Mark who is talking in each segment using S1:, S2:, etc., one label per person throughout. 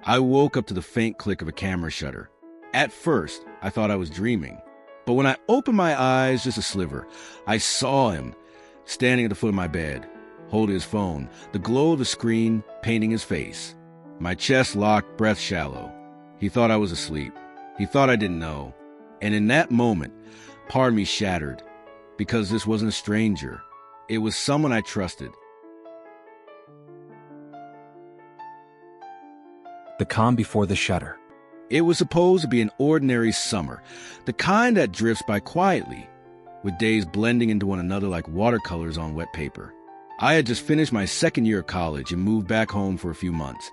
S1: I woke up to the faint click of a camera shutter. At first, I thought I was dreaming. But when I opened my eyes just a sliver, I saw him standing at the foot of my bed, holding his phone, the glow of the screen painting his face. My chest locked, breath shallow. He thought I was asleep. He thought I didn't know. And in that moment, part of me shattered, because this wasn't a stranger. It was someone I trusted.
S2: The calm before the shutter.
S1: It was supposed to be an ordinary summer, the kind that drifts by quietly, with days blending into one another like watercolors on wet paper. I had just finished my second year of college and moved back home for a few months,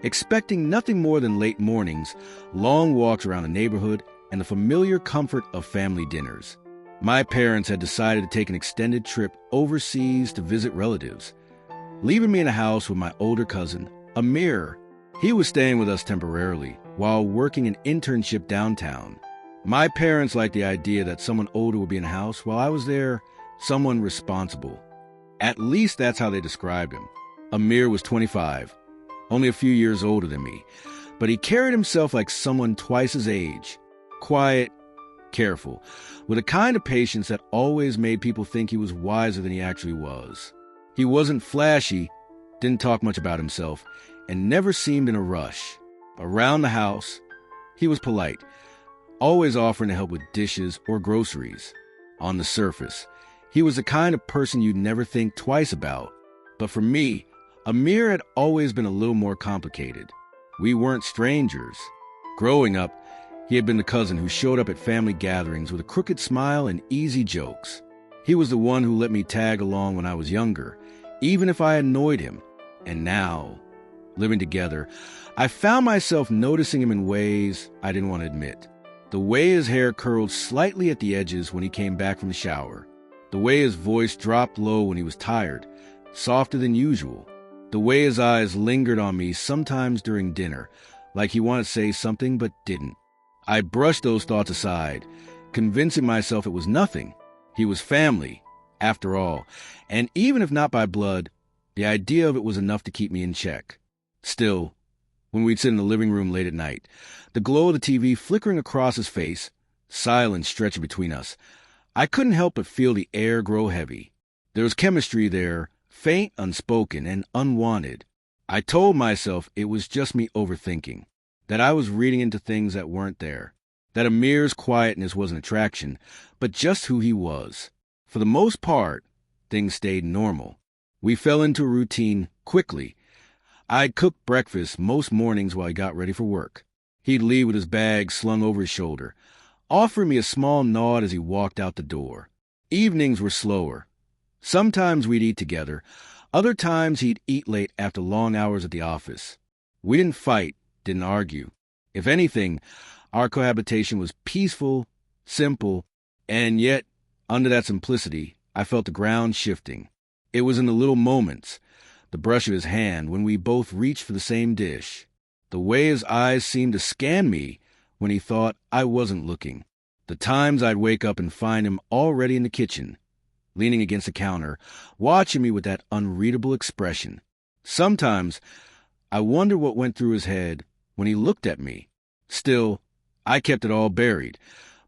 S1: expecting nothing more than late mornings, long walks around the neighborhood, and the familiar comfort of family dinners. My parents had decided to take an extended trip overseas to visit relatives, leaving me in a house with my older cousin, Amir. He was staying with us temporarily while working an internship downtown. My parents liked the idea that someone older would be in the house while I was there, someone responsible. At least that's how they described him. Amir was 25, only a few years older than me, but he carried himself like someone twice his age. Quiet, careful, with a kind of patience that always made people think he was wiser than he actually was. He wasn't flashy, didn't talk much about himself, and never seemed in a rush. Around the house, he was polite, always offering to help with dishes or groceries. On the surface, he was the kind of person you'd never think twice about. But for me, Amir had always been a little more complicated. We weren't strangers. Growing up, he had been the cousin who showed up at family gatherings with a crooked smile and easy jokes. He was the one who let me tag along when I was younger, even if I annoyed him. And now, living together, I found myself noticing him in ways I didn't want to admit. The way his hair curled slightly at the edges when he came back from the shower. The way his voice dropped low when he was tired, softer than usual. The way his eyes lingered on me sometimes during dinner, like he wanted to say something but didn't. I brushed those thoughts aside, convincing myself it was nothing. He was family, after all, and even if not by blood, the idea of it was enough to keep me in check. Still, when we'd sit in the living room late at night, the glow of the TV flickering across his face, silence stretching between us, I couldn't help but feel the air grow heavy. There was chemistry there, faint, unspoken, and unwanted. I told myself it was just me overthinking, that I was reading into things that weren't there, that Amir's quietness was an attraction, but just who he was. For the most part, things stayed normal. We fell into a routine quickly. I'd cook breakfast most mornings while he got ready for work. He'd leave with his bag slung over his shoulder, offering me a small nod as he walked out the door. Evenings were slower. Sometimes we'd eat together. Other times he'd eat late after long hours at the office. We didn't fight, didn't argue. If anything, our cohabitation was peaceful, simple, and yet, under that simplicity, I felt the ground shifting. It was in the little moments, the brush of his hand when we both reached for the same dish, the way his eyes seemed to scan me when he thought I wasn't looking, the times I'd wake up and find him already in the kitchen, leaning against the counter, watching me with that unreadable expression. Sometimes I wondered what went through his head when he looked at me. Still, I kept it all buried,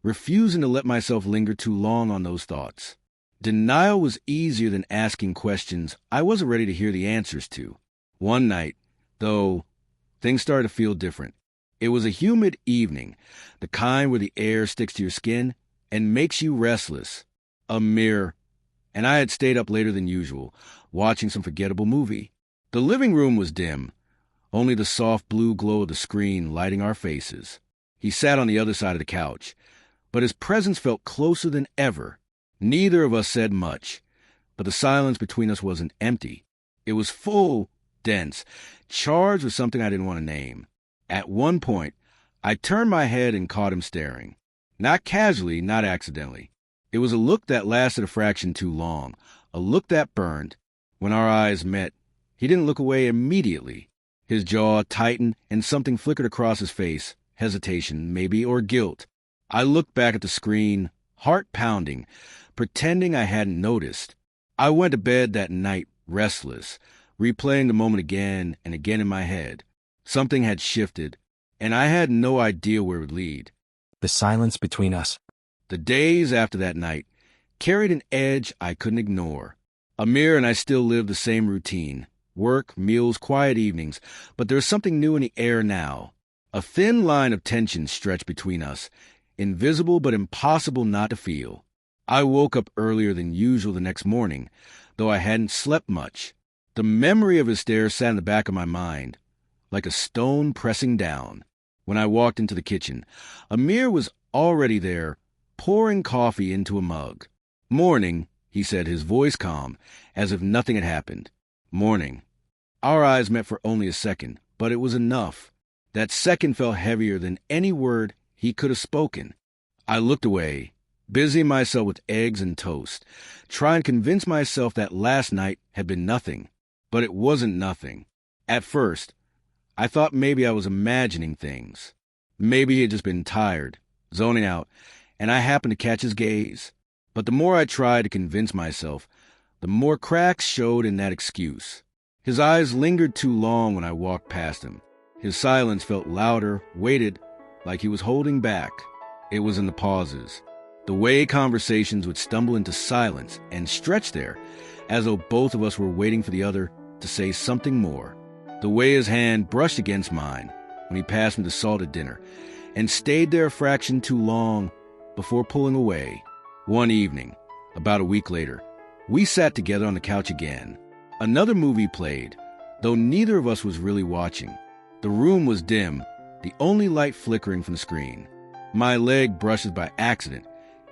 S1: refusing to let myself linger too long on those thoughts. Denial was easier than asking questions I wasn't ready to hear the answers to. One night, though, things started to feel different. It was a humid evening, the kind where the air sticks to your skin and makes you restless. Amir and I had stayed up later than usual, watching some forgettable movie. The living room was dim, only the soft blue glow of the screen lighting our faces. He sat on the other side of the couch, but his presence felt closer than ever. Neither of us said much, but the silence between us wasn't empty. It was full, dense, charged with something I didn't want to name. At one point, I turned my head and caught him staring. Not casually, not accidentally. It was a look that lasted a fraction too long, a look that burned. When our eyes met, he didn't look away immediately. His jaw tightened and something flickered across his face, hesitation, maybe, or guilt. I looked back at the screen, heart pounding, pretending I hadn't noticed. I went to bed that night restless, replaying the moment again and again in my head. Something had shifted, and I had no idea where it would lead.
S2: The silence between us.
S1: The days after that night carried an edge I couldn't ignore. Amir and I still lived the same routine. Work, meals, quiet evenings, but there was something new in the air now. A thin line of tension stretched between us, invisible but impossible not to feel. I woke up earlier than usual the next morning, though I hadn't slept much. The memory of his stare sat in the back of my mind, like a stone pressing down. When I walked into the kitchen, Amir was already there, pouring coffee into a mug. "Morning," he said, his voice calm, as if nothing had happened. "Morning." Our eyes met for only a second, but it was enough. That second felt heavier than any word he could have spoken. I looked away, busying myself with eggs and toast, trying to convince myself that last night had been nothing. But it wasn't nothing. At first, I thought maybe I was imagining things. Maybe he had just been tired, zoning out, and I happened to catch his gaze. But the more I tried to convince myself, the more cracks showed in that excuse. His eyes lingered too long when I walked past him. His silence felt louder, weighted, like he was holding back. It was in the pauses, the way conversations would stumble into silence and stretch there, as though both of us were waiting for the other to say something more. The way his hand brushed against mine when he passed me the salted dinner, and stayed there a fraction too long before pulling away. One evening, about a week later, we sat together on the couch again. Another movie played, though neither of us was really watching. The room was dim, the only light flickering from the screen. My leg brushed by accident,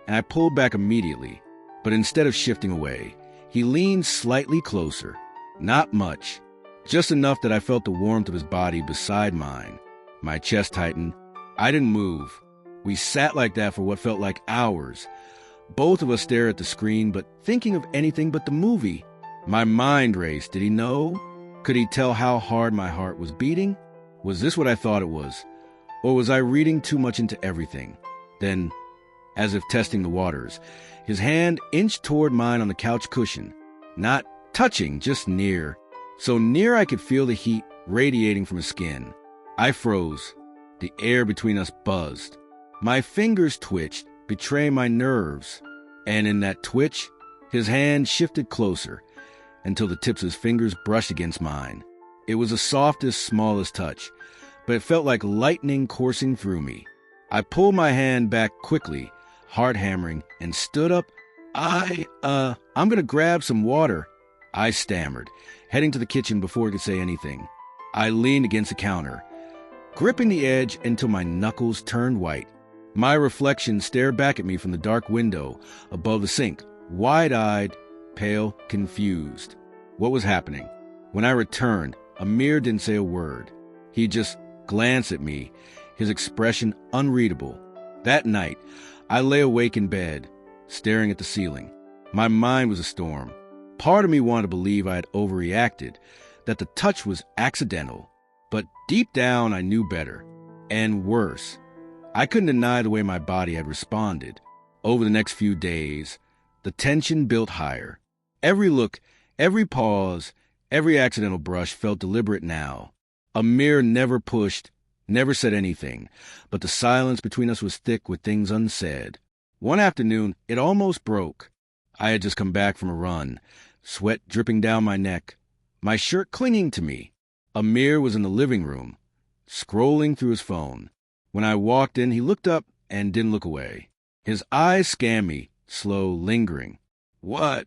S1: and I pulled back immediately. But instead of shifting away, he leaned slightly closer. Not much, just enough that I felt the warmth of his body beside mine. My chest tightened. I didn't move. We sat like that for what felt like hours. Both of us stared at the screen, but thinking of anything but the movie. My mind raced. Did he know? Could he tell how hard my heart was beating? Was this what I thought it was? Or was I reading too much into everything? Then, as if testing the waters, his hand inched toward mine on the couch cushion. Not touching, just near. So near I could feel the heat radiating from his skin. I froze. The air between us buzzed. My fingers twitched, betraying my nerves. And in that twitch, his hand shifted closer, until the tips of his fingers brushed against mine. It was the softest, smallest touch, but it felt like lightning coursing through me. I pulled my hand back quickly, heart hammering, and stood up. I'm gonna grab some water, I stammered, heading to the kitchen before he could say anything. I leaned against the counter, gripping the edge until my knuckles turned white. My reflection stared back at me from the dark window above the sink, wide-eyed, pale, confused. What was happening? When I returned, Amir didn't say a word. He just glanced at me, his expression unreadable. That night, I lay awake in bed, staring at the ceiling. My mind was a storm. Part of me wanted to believe I had overreacted, that the touch was accidental. But deep down, I knew better. And worse, I couldn't deny the way my body had responded. Over the next few days, the tension built higher. Every look, every pause, every accidental brush felt deliberate now. Amir never pushed, never said anything, but the silence between us was thick with things unsaid. One afternoon, it almost broke. I had just come back from a run, sweat dripping down my neck, my shirt clinging to me. Amir was in the living room, scrolling through his phone. When I walked in, he looked up and didn't look away. His eyes scanned me, slow, lingering. "What?"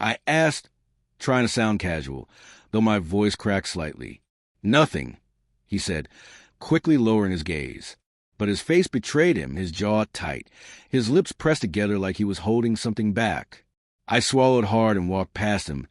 S1: I asked, trying to sound casual, though my voice cracked slightly. "Nothing," he said, quickly lowering his gaze. But his face betrayed him, his jaw tight, his lips pressed together like he was holding something back. I swallowed hard and walked past him,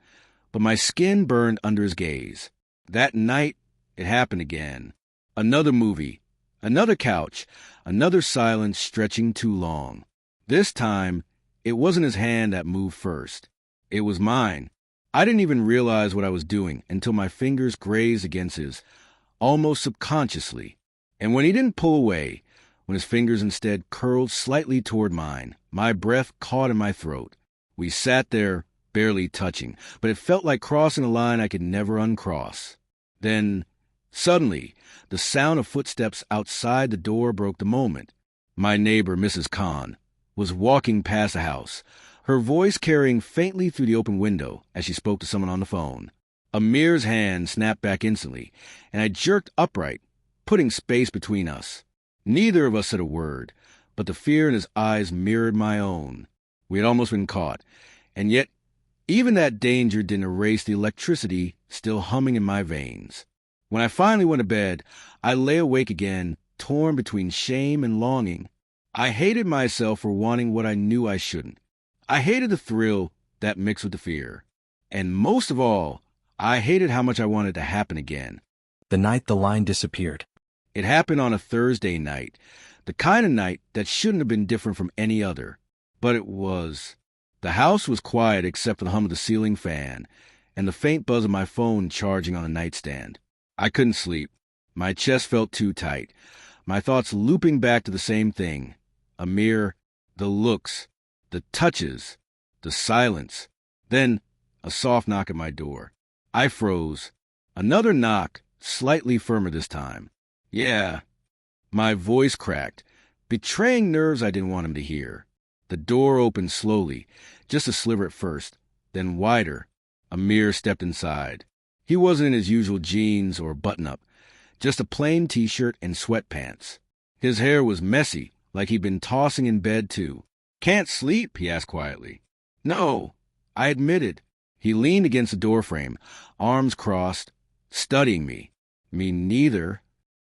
S1: but my skin burned under his gaze. That night, it happened again. Another movie, another couch, another silence stretching too long. This time, it wasn't his hand that moved first. It was mine. I didn't even realize what I was doing until my fingers grazed against his, almost subconsciously. And when he didn't pull away, when his fingers instead curled slightly toward mine, my breath caught in my throat. We sat there, barely touching, but it felt like crossing a line I could never uncross. Then, Suddenly, the sound of footsteps outside the door broke the moment. My neighbor, Mrs. Khan, was walking past the house, her voice carrying faintly through the open window as she spoke to someone on the phone. Amir's hand snapped back instantly, and I jerked upright, putting space between us. Neither of us said a word, but the fear in his eyes mirrored my own. We had almost been caught, and yet even that danger didn't erase the electricity still humming in my veins. When I finally went to bed, I lay awake again, torn between shame and longing. I hated myself for wanting what I knew I shouldn't. I hated the thrill that mixed with the fear. And most of all, I hated how much I wanted to happen again.
S2: The night the line disappeared.
S1: It happened on a Thursday night, the kind of night that shouldn't have been different from any other. But it was. The house was quiet except for the hum of the ceiling fan and the faint buzz of my phone charging on a nightstand. I couldn't sleep. My chest felt too tight, my thoughts looping back to the same thing. Amir, the looks, the touches, the silence. Then a soft knock at my door. I froze. Another knock, slightly firmer this time. Yeah. My voice cracked, betraying nerves I didn't want him to hear. The door opened slowly, just a sliver at first, then wider. Amir stepped inside. He wasn't in his usual jeans or button-up, just a plain t-shirt and sweatpants. His hair was messy, like he'd been tossing in bed too. "Can't sleep?" he asked quietly. "No," I admitted. He leaned against the doorframe, arms crossed, studying me. Me neither.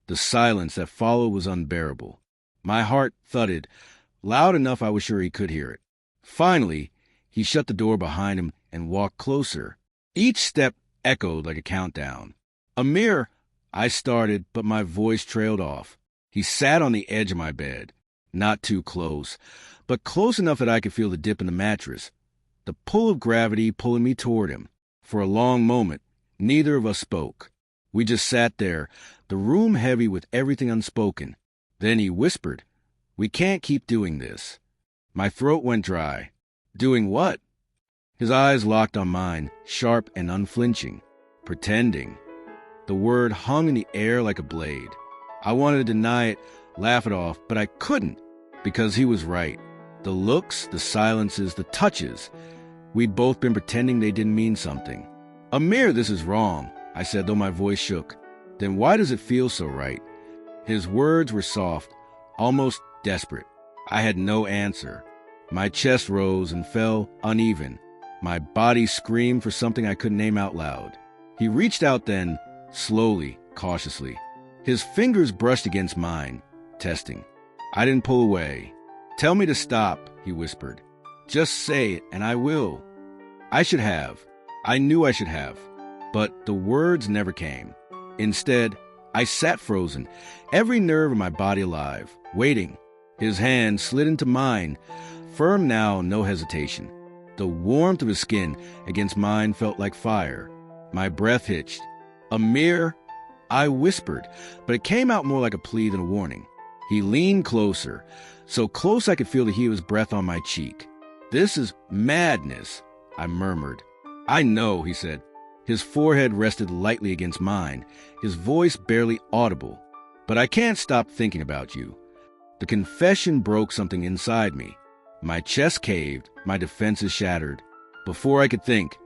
S1: The silence that followed was unbearable. My heart thudded, loud enough I was sure he could hear it. Finally, he shut the door behind him and walked closer. Each step echoed like a countdown. "Amir," I started, but my voice trailed off. He sat on the edge of my bed, not too close, but close enough that I could feel the dip in the mattress, the pull of gravity pulling me toward him. For a long moment, neither of us spoke. We just sat there, the room heavy with everything unspoken. Then he whispered, "We can't keep doing this." My throat went dry. "Doing what?" His eyes locked on mine, sharp and unflinching. "Pretending." The word hung in the air like a blade. I wanted to deny it, laugh it off, but I couldn't, because he was right. The looks, the silences, the touches. We'd both been pretending they didn't mean something. "Amir, this is wrong," I said, though my voice shook. "Then why does it feel so right?" His words were soft, almost desperate. I had no answer. My chest rose and fell uneven. My body screamed for something I couldn't name out loud. He reached out then, slowly, cautiously. His fingers brushed against mine, testing. I didn't pull away. "Tell me to stop," he whispered. "Just say it, and I will." I should have. I knew I should have. But the words never came. Instead, I sat frozen, every nerve in my body alive, waiting. His hand slid into mine, firm now, no hesitation. The warmth of his skin against mine felt like fire. My breath hitched. "Amir," I whispered, but it came out more like a plea than a warning. He leaned closer, so close I could feel the heat of his breath on my cheek. "This is madness," I murmured. "I know," he said. His forehead rested lightly against mine, his voice barely audible. "But I can't stop thinking about you." The confession broke something inside me. My chest caved, my defenses shattered. Before I could think,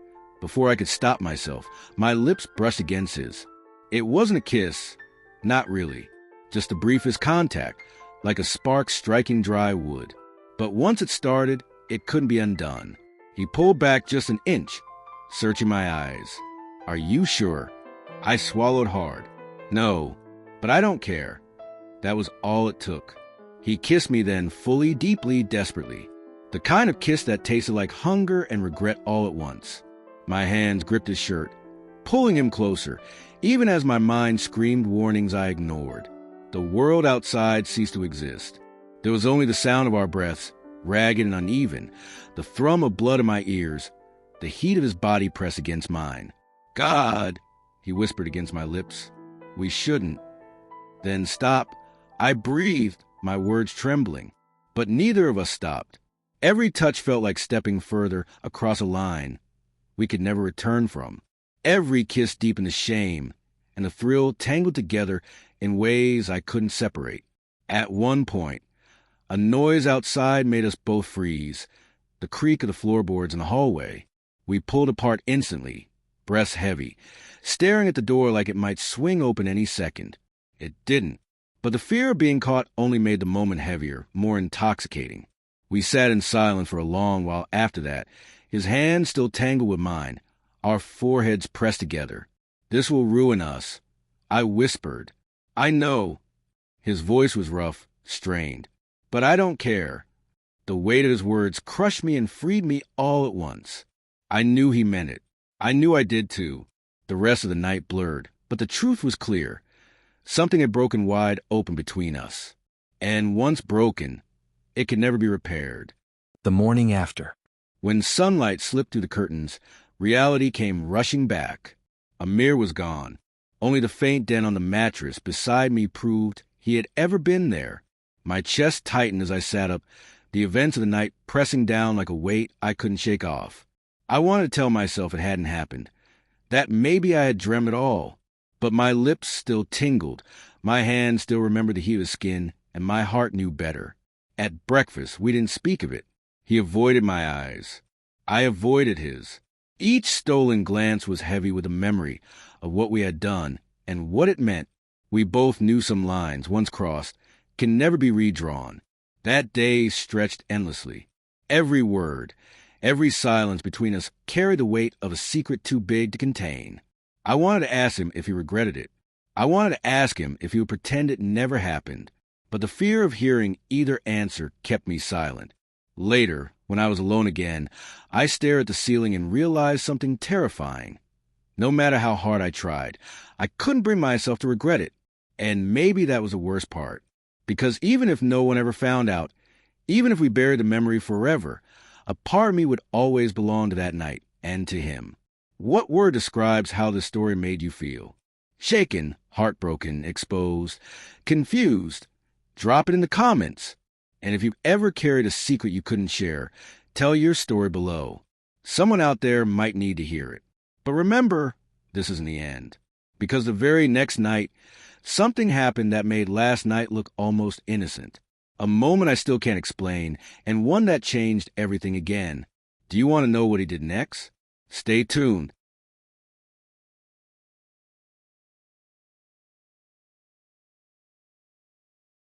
S1: before I could stop myself, my lips brushed against his. It wasn't a kiss, not really, just the briefest contact, like a spark striking dry wood. But once it started, it couldn't be undone. He pulled back just an inch, searching my eyes. "Are you sure?" I swallowed hard. "No, but I don't care." That was all it took. He kissed me then, fully, deeply, desperately. The kind of kiss that tasted like hunger and regret all at once. My hands gripped his shirt, pulling him closer, even as my mind screamed warnings I ignored. The world outside ceased to exist. There was only the sound of our breaths, ragged and uneven, the thrum of blood in my ears, the heat of his body pressed against mine. "God," he whispered against my lips. "We shouldn't." "Then stop." I breathed, my words trembling. But neither of us stopped. Every touch felt like stepping further across a line we could never return from. Every kiss deepened the shame, and the thrill tangled together in ways I couldn't separate. At one point, a noise outside made us both freeze. The creak of the floorboards in the hallway. We pulled apart instantly, breaths heavy, staring at the door like it might swing open any second. It didn't. But the fear of being caught only made the moment heavier, more intoxicating. We sat in silence for a long while after that, his hand still tangled with mine, our foreheads pressed together. "This will ruin us," I whispered. "I know." His voice was rough, strained. "But I don't care." The weight of his words crushed me and freed me all at once. I knew he meant it. I knew I did too. The rest of the night blurred, but the truth was clear. Something had broken wide open between us. And once broken, it could never be repaired.
S2: The morning after.
S1: When sunlight slipped through the curtains, reality came rushing back. Amir was gone. Only the faint dent on the mattress beside me proved he had ever been there. My chest tightened as I sat up, the events of the night pressing down like a weight I couldn't shake off. I wanted to tell myself it hadn't happened, that maybe I had dreamt it all. But my lips still tingled, my hand still remembered the heat of his skin, and my heart knew better. At breakfast, we didn't speak of it. He avoided my eyes. I avoided his. Each stolen glance was heavy with the memory of what we had done and what it meant. We both knew some lines, once crossed, can never be redrawn. That day stretched endlessly. Every word, every silence between us carried the weight of a secret too big to contain. I wanted to ask him if he regretted it. I wanted to ask him if he would pretend it never happened. But the fear of hearing either answer kept me silent. Later, when I was alone again, I stared at the ceiling and realized something terrifying. No matter how hard I tried, I couldn't bring myself to regret it. And maybe that was the worst part. Because even if no one ever found out, even if we buried the memory forever, a part of me would always belong to that night and to him. What word describes how this story made you feel? Shaken, heartbroken, exposed, confused? Drop it in the comments. And if you've ever carried a secret you couldn't share, tell your story below. Someone out there might need to hear it. But remember, this isn't the end. Because the very next night, something happened that made last night look almost innocent. A moment I still can't explain, and one that changed everything again. Do you want to know what he did next? Stay tuned.